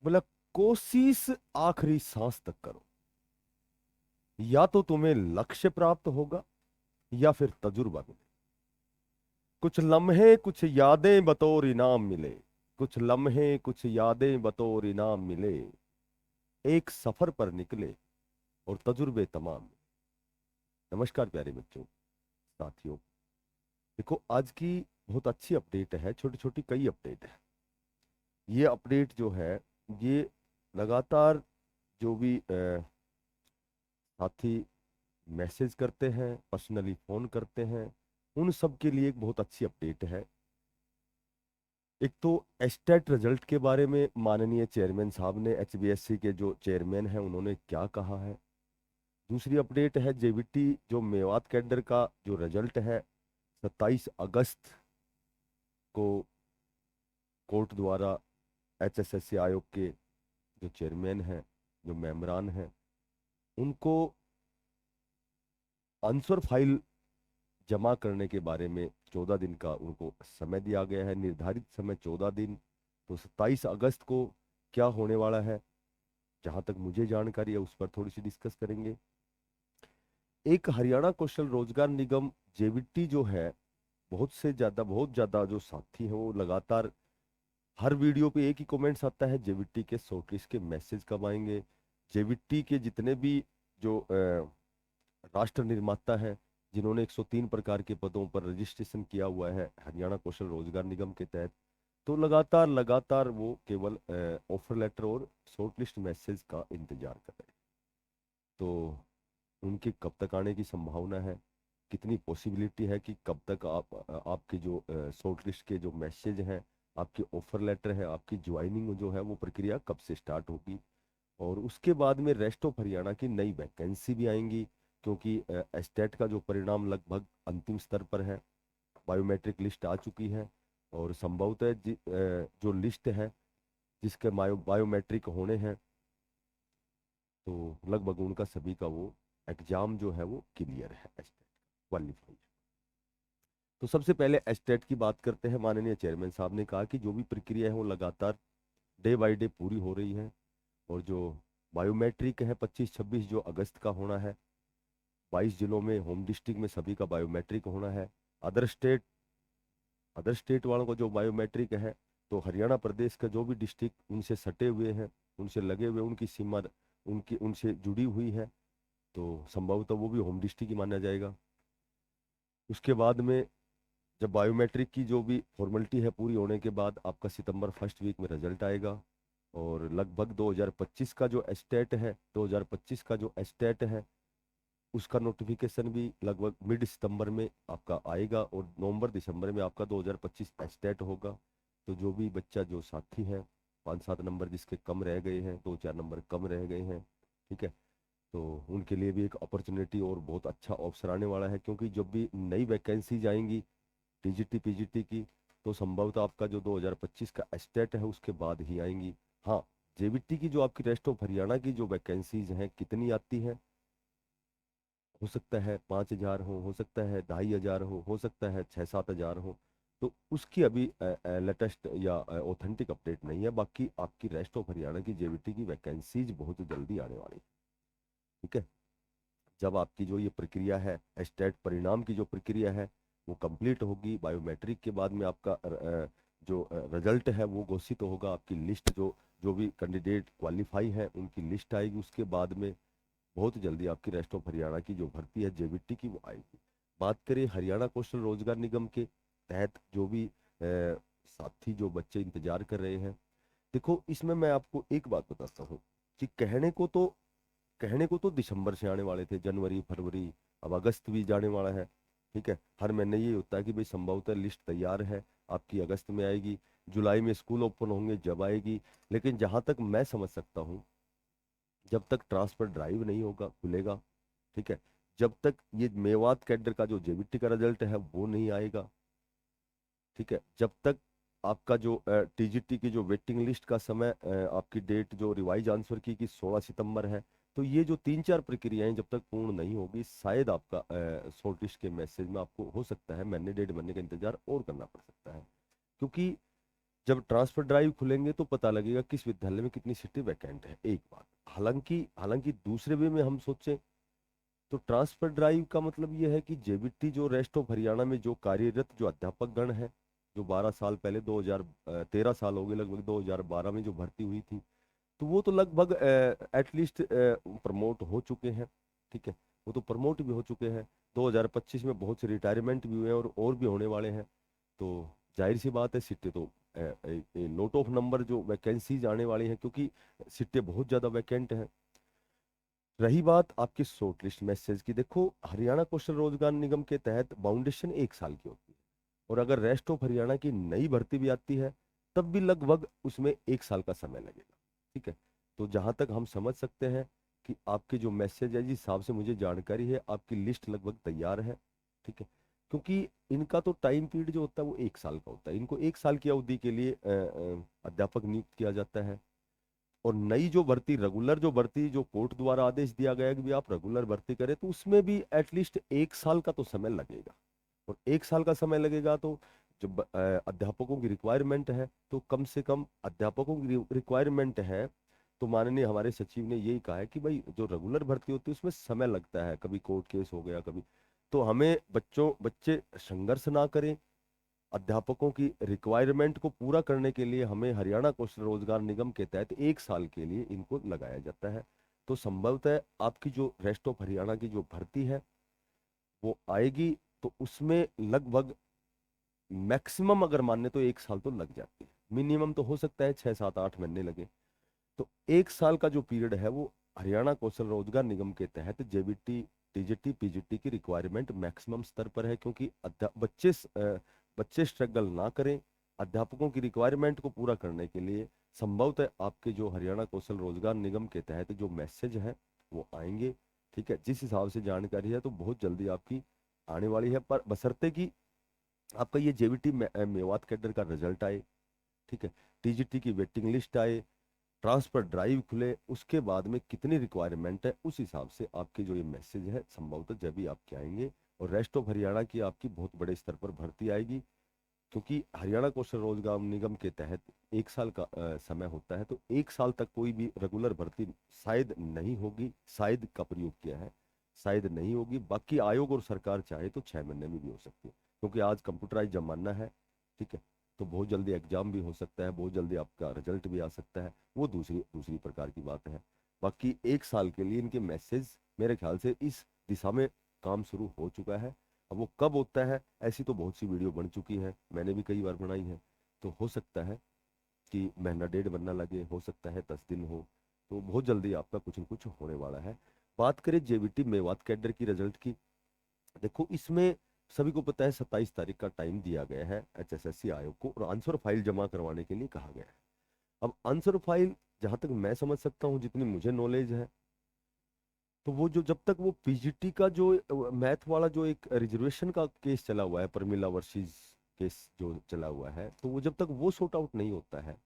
बोला कोशिश आखिरी सांस तक करो। या तो तुम्हें लक्ष्य प्राप्त होगा या फिर तजुर्बा मिले। कुछ लम्हे कुछ यादें बतौर इनाम मिले। कुछ लम्हे कुछ यादें बतौर इनाम मिले। एक सफर पर निकले और तजुर्बे तमाम मिले। नमस्कार प्यारे बच्चों, साथियों। देखो, आज की बहुत अच्छी अपडेट है। छोटी छोटी कई अपडेट है। ये अपडेट जो है, ये लगातार जो भी साथी मैसेज करते हैं, पर्सनली फोन करते हैं, उन सब के लिए एक बहुत अच्छी अपडेट है। एक तो एस्टेट रिजल्ट के बारे में माननीय चेयरमैन साहब ने, एचबीएससी के जो चेयरमैन हैं, उन्होंने क्या कहा है। दूसरी अपडेट है जेवीटी जो मेवात कैडर का जो रिजल्ट है 27 अगस्त को कोर्ट द्वारा एचएसएससी आयोग के जो चेयरमैन हैं, जो मेंबरान हैं, उनको आंसर फाइल जमा करने के बारे में 14 दिन का उनको समय दिया गया है। निर्धारित समय 14 दिन। तो 27 अगस्त को क्या होने वाला है, जहां तक मुझे जानकारी है उस पर थोड़ी सी डिस्कस करेंगे। एक हरियाणा कौशल रोजगार निगम जेवीटी जो है, बहुत ज्यादा जो साथी हैं वो लगातार हर वीडियो पे एक ही कमेंट्स आता है, जेवीटी के शॉर्टलिस्ट के मैसेज कब आएंगे। जेवीटी के जितने भी जो राष्ट्र निर्माता हैं, जिन्होंने 103 प्रकार के पदों पर रजिस्ट्रेशन किया हुआ है हरियाणा कौशल रोजगार निगम के तहत, तो लगातार लगातार वो केवल ऑफर लेटर और शॉर्टलिस्ट मैसेज का इंतजार कर रहे हैं। तो उनके कब तक आने की संभावना है, कितनी पॉसिबिलिटी है कि कब तक आपके जो शॉर्टलिस्ट के जो मैसेज हैं, आपके ऑफर लेटर है, आपकी ज्वाइनिंग जो है वो प्रक्रिया कब से स्टार्ट होगी। और उसके बाद में रेस्ट ऑफ हरियाणा की नई वैकेंसी भी आएंगी, क्योंकि एस्टेट का जो परिणाम लगभग अंतिम स्तर पर है। बायोमेट्रिक लिस्ट आ चुकी है और संभवतः जो लिस्ट है जिसके बायोमेट्रिक होने हैं, तो लगभग उनका सभी का वो एग्जाम जो है वो क्लियर है, एस्टेट क्वालिफाई। तो सबसे पहले एस्टेट की बात करते हैं। माननीय चेयरमैन साहब ने कहा कि जो भी प्रक्रिया है वो लगातार डे बाय डे पूरी हो रही है। और जो बायोमेट्रिक है 25-26 जो अगस्त का होना है। 22 जिलों में, होम डिस्ट्रिक्ट में सभी का बायोमेट्रिक होना है। अदर स्टेट अदर स्टेट वालों का जो बायोमेट्रिक है, तो हरियाणा प्रदेश का जो भी डिस्ट्रिक्ट उनसे सटे हुए हैं, उनसे लगे हुए, उनकी सीमा उनकी उनसे जुड़ी हुई है, तो संभवतः वो भी होम डिस्ट्रिक्ट ही माना जाएगा। उसके बाद में जब बायोमेट्रिक की जो भी फॉर्मेलिटी है पूरी होने के बाद आपका सितंबर फर्स्ट वीक में रिजल्ट आएगा। और लगभग 2025 का जो एस्टेट है, 2025 का जो एस्टेट है, उसका नोटिफिकेशन भी लगभग मिड सितंबर में आपका आएगा और नवंबर दिसंबर में आपका 2025 एस्टेट होगा। तो जो भी बच्चा, जो साथी है, 5-7 नंबर जिसके कम रह गए हैं, 2-4 नंबर कम रह गए हैं, ठीक है, तो उनके लिए भी एक अपॉर्चुनिटी और बहुत अच्छा अवसर आने वाला है। क्योंकि जब भी नई वैकेंसीज आएंगी टीजीटी पीजीटी की, तो संभवतः आपका जो 2025 का एस्टेट है उसके बाद ही आएंगी। हाँ, जेबीटी की जो आपकी रेस्ट ऑफ हरियाणा की जो वैकेंसीज हैं कितनी आती हैं, हो सकता है 5,000 हो सकता है 2,500 हो सकता है 6-7 हज़ार हो। तो उसकी अभी लेटेस्ट या ऑथेंटिक अपडेट नहीं है। बाकी आपकी रेस्ट ऑफ हरियाणा की जेबीटी की वैकेंसीज बहुत जल्दी आने वाली है, ठीक है। जब आपकी जो ये प्रक्रिया है, स्टेट परिणाम की जो प्रक्रिया है, वो कंप्लीट होगी, बायोमेट्रिक के बाद में आपका जो रिजल्ट है वो घोषित होगा। आपकी लिस्ट जो जो भी कैंडिडेट क्वालिफाई है उनकी लिस्ट आएगी। उसके बाद में बहुत जल्दी आपकी रेस्ट ऑफ हरियाणा की जो भर्ती है जेबीटी की वो आएगी। बात करें हरियाणा कौशल रोजगार निगम के तहत जो भी साथी, जो बच्चे इंतजार कर रहे हैं, देखो इसमें मैं आपको एक बात बताता हूँ कि कहने को तो दिसंबर से आने वाले थे, जनवरी फरवरी, अब अगस्त भी जाने वाला है, ठीक है। हर महीने ये होता है कि भाई संभवतः लिस्ट तैयार है, आपकी अगस्त में आएगी, जुलाई में स्कूल ओपन होंगे जब आएगी। लेकिन जहां तक मैं समझ सकता हूँ, जब तक ट्रांसफर ड्राइव नहीं होगा खुलेगा, ठीक है, जब तक ये मेवात कैडर का जो जेबीटी का रिजल्ट है वो नहीं आएगा, ठीक है, जब तक आपका जो टीजीटी की जो वेटिंग लिस्ट का समय, आपकी डेट जो रिवाइज आंसर की 16 सितंबर है, तो ये जो 3-4 प्रक्रियाएं जब तक पूर्ण नहीं होगी, शायद आपका शॉर्ट लिस्ट के मैसेज में आपको हो सकता है महीने 1.5 महीने का इंतजार और करना पड़ सकता है। क्योंकि जब ट्रांसफर ड्राइव खुलेंगे तो पता लगेगा किस विद्यालय में कितनी सीटें वैकेंट है, एक बात। हालांकि हालांकि दूसरे वे में हम सोचें तो ट्रांसफर ड्राइव का मतलब ये है कि जेबीटी जो रेस्ट ऑफ हरियाणा में जो कार्यरत जो अध्यापक गण है, जो 12 साल पहले 2013 साल हो गए लगभग 2012 में जो भर्ती हुई थी, तो वो तो लगभग एटलीस्ट प्रमोट हो चुके हैं। ठीक है, वो तो प्रमोट भी हो चुके हैं। 2025 में बहुत से रिटायरमेंट भी हुए हैं और भी होने वाले हैं। तो जाहिर सी बात है सीटें तो नोट ऑफ नंबर जो वैकेंसीज आने वाली हैं, क्योंकि सीटें बहुत ज़्यादा वैकेंट हैं। रही बात आपकी शॉर्ट लिस्ट मैसेज की, देखो हरियाणा कौशल रोजगार निगम के तहत बाउंडेशन 1 साल की होती है, और अगर रेस्ट ऑफ हरियाणा की नई भर्ती भी आती है तब भी लगभग उसमें 1 साल का समय लगेगा। ठीक है, तो जहां तक हम समझ सकते हैं कि आपके जो मैसेज है जिस हिसाब से मुझे जानकारी है, आपकी लिस्ट लगभग तैयार है। ठीक है, क्योंकि इनका तो टाइम पीरियड जो होता है वो 1 साल का होता है। इनको 1 साल की अवधि के लिए अध्यापक नियुक्त किया जाता है। और नई जो भर्ती, रेगुलर जो भर्ती जो कोर्ट द्वारा आदेश दिया गया है कि भी आप रेगुलर भर्ती करें, तो उसमें भी एटलीस्ट 1 साल का तो समय लगेगा। और 1 साल का समय लगेगा तो जब अध्यापकों की रिक्वायरमेंट है, तो कम से कम अध्यापकों की रिक्वायरमेंट है, तो माननीय हमारे सचिव ने यही कहा है कि भाई जो रेगुलर भर्ती होती है उसमें समय लगता है, कभी कोर्ट केस हो गया कभी। तो हमें बच्चे संघर्ष ना करें, अध्यापकों की रिक्वायरमेंट को पूरा करने के लिए हमें हरियाणा कौशल रोजगार निगम के तहत 1 साल के लिए इनको लगाया जाता है। तो संभवतः आपकी जो रेस्ट ऑफ हरियाणा की जो भर्ती है वो आएगी, तो उसमें लगभग मैक्सिमम अगर माने तो 1 साल तो लग जाती है। मिनिमम तो हो सकता है 6 7 8 महीने लगे। तो 1 साल का जो पीरियड है वो हरियाणा कौशल रोजगार निगम के तहत जेबीटी, टीजीटी, पीजीटी की रिक्वायरमेंट मैक्सिमम स्तर पर है, क्योंकि बच्चे स्ट्रगल ना करें अध्यापकों की रिक्वायरमेंट को पूरा करने के लिए। संभवतः आपके जो हरियाणा कौशल रोजगार निगम के तहत जो मैसेज है वो आएंगे। ठीक है, जिस हिसाब से जानकारी है तो बहुत जल्दी आपकी आने वाली है, पर बशर्ते कि आपका ये जेबीटी मेवात कैडर का रिजल्ट आए। ठीक है, टीजीटी की वेटिंग लिस्ट आए, ट्रांसफर ड्राइव खुले, उसके बाद में कितनी रिक्वायरमेंट है उस हिसाब से आपके जो ये मैसेज है संभवतः जब भी आपके आएंगे। और रेस्ट ऑफ हरियाणा की आपकी बहुत बड़े स्तर पर भर्ती आएगी, क्योंकि हरियाणा कौशल रोजगार निगम के तहत 1 साल का समय होता है। तो 1 साल तक कोई भी रेगुलर भर्ती शायद नहीं होगी, शायद का प्रयोग किया है, शायद नहीं होगी। बाकी आयोग और सरकार चाहे तो 6 महीने में भी हो सकती है, क्योंकि आज कंप्यूटराइज जमाना है। ठीक है, तो बहुत जल्दी एग्जाम भी हो सकता है, बहुत जल्दी आपका रिजल्ट भी आ सकता है, वो दूसरी दूसरी प्रकार की बात है। बाकी 1 साल के लिए इनके मैसेज मेरे ख्याल से इस दिशा में काम शुरू हो चुका है। अब वो कब होता है, ऐसी तो बहुत सी वीडियो बन चुकी है, मैंने भी कई बार बनाई है। तो हो सकता है कि महीना डेढ़ बनना लगे, हो सकता है 10 दिन हो। तो बहुत जल्दी आपका कुछ न कुछ होने वाला है। बात करें जेबीटी मेवात कैडर की रिजल्ट की, देखो इसमें सभी को पता है 27 तारीख का टाइम दिया गया है एचएसएससी आयोग को, और आंसर फाइल जमा करवाने के लिए कहा गया है। अब आंसर फाइल जहां तक मैं समझ सकता हूँ, जितनी मुझे नॉलेज है, तो वो जो जब तक वो पीजीटी का जो मैथ वाला जो एक रिजर्वेशन का केस चला हुआ है, परमिला वर्सेस केस जो चला हुआ है, तो वो जब तक वो सॉर्ट आउट नहीं होता है,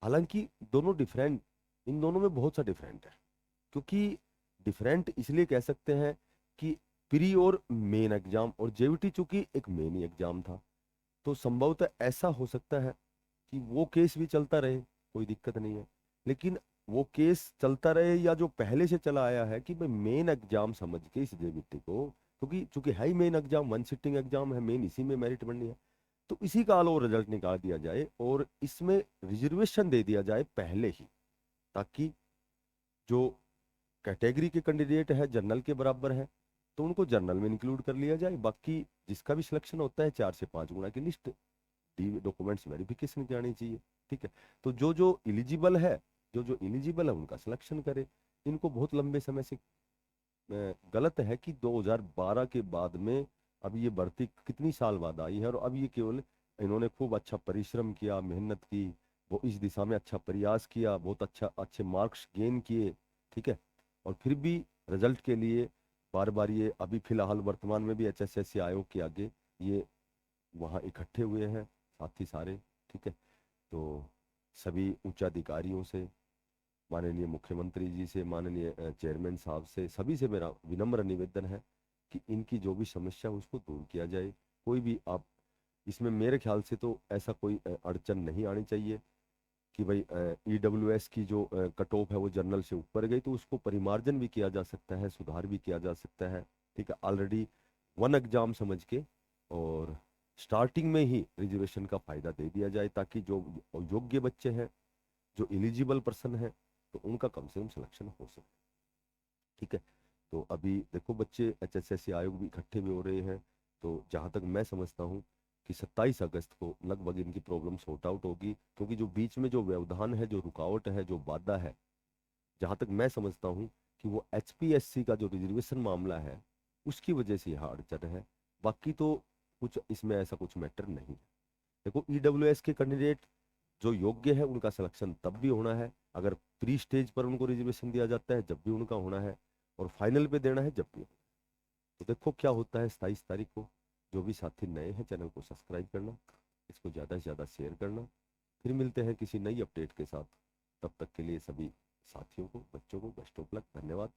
हालांकि दोनों डिफरेंट, इन दोनों में बहुत सा डिफरेंट है। क्योंकि डिफरेंट इसलिए कह सकते हैं कि प्री और मेन एग्जाम, और जेवीटी चूंकि एक मेन ही एग्जाम था, तो संभवतः ऐसा हो सकता है कि वो केस भी चलता रहे, कोई दिक्कत नहीं है। लेकिन वो केस चलता रहे या जो पहले से चला आया है कि भाई मेन एग्जाम समझ के इस जेबीटी को, क्योंकि चूंकि है ही main exam, one sitting exam है मेन, इसी में मेरिट बननी है, तो इसी का ऑल ओवर रिजल्ट निकाल दिया जाए और इसमें रिजर्वेशन दे दिया जाए पहले ही, ताकि जो कैटेगरी के कैंडिडेट है जनरल के बराबर है तो उनको जनरल में इंक्लूड कर लिया जाए। बाकी जिसका भी सिलेक्शन होता है 4 से 5 गुना की लिस्ट डॉक्यूमेंट्स वेरिफिकेशन की आनी चाहिए। ठीक है, तो जो जो इलिजिबल है, उनका सिलेक्शन करे। इनको बहुत लंबे समय से गलत है कि 2012 के बाद में अब ये भर्ती कितनी साल बाद आई है, और अब ये केवल इन्होंने खूब अच्छा परिश्रम किया, मेहनत की, वो इस दिशा में अच्छा प्रयास किया, बहुत अच्छे मार्क्स गेन किए। ठीक है, और फिर भी रिजल्ट के लिए बार बार ये अभी फिलहाल वर्तमान में भी एचएसएससी आयोग के आगे ये वहाँ इकट्ठे हुए हैं साथी सारे। ठीक है, तो सभी उच्चाधिकारियों से, माननीय मुख्यमंत्री जी से, माननीय चेयरमैन साहब से, सभी से मेरा विनम्र निवेदन है कि इनकी जो भी समस्या है उसको दूर किया जाए। कोई भी आप इसमें मेरे ख्याल से तो ऐसा कोई अड़चन नहीं आनी चाहिए कि भाई ईडब्ल्यूएस की जो कट ऑफ है वो जनरल से ऊपर गई, तो उसको परिमार्जन भी किया जा सकता है, सुधार भी किया जा सकता है। ठीक है, ऑलरेडी वन एग्जाम समझ के और स्टार्टिंग में ही रिजर्वेशन का फायदा दे दिया जाए, ताकि जो योग्य बच्चे हैं, जो एलिजिबल पर्सन है, तो उनका कम से कम सिलेक्शन हो सके। ठीक है, तो अभी देखो बच्चे एचएसएससी आयोग भी इकट्ठे भी हो रहे हैं, तो जहाँ तक मैं समझता हूँ कि 27 अगस्त को लगभग इनकी प्रॉब्लम सॉर्ट आउट होगी, क्योंकि जो बीच में जो व्यवधान है, जो रुकावट है, जो बाधा है, जहाँ तक मैं समझता हूँ कि वो एचपीएससी का जो रिजर्वेशन मामला है, उसकी वजह से यह अड़चन है। बाकी तो कुछ इसमें ऐसा कुछ मैटर नहीं है। देखो ईडब्ल्यूएस के कैंडिडेट जो योग्य है उनका सिलेक्शन तब भी होना है अगर प्री स्टेज पर उनको रिजर्वेशन दिया जाता है, जब भी उनका होना है, और फाइनल पे देना है जब भी। तो देखो क्या होता है 27 तारीख को। जो भी साथी नए हैं, चैनल को सब्सक्राइब करना, इसको ज़्यादा से ज़्यादा शेयर करना। फिर मिलते हैं किसी नई अपडेट के साथ। तब तक के लिए सभी साथियों को, बच्चों को बेस्ट ऑफ लक। धन्यवाद।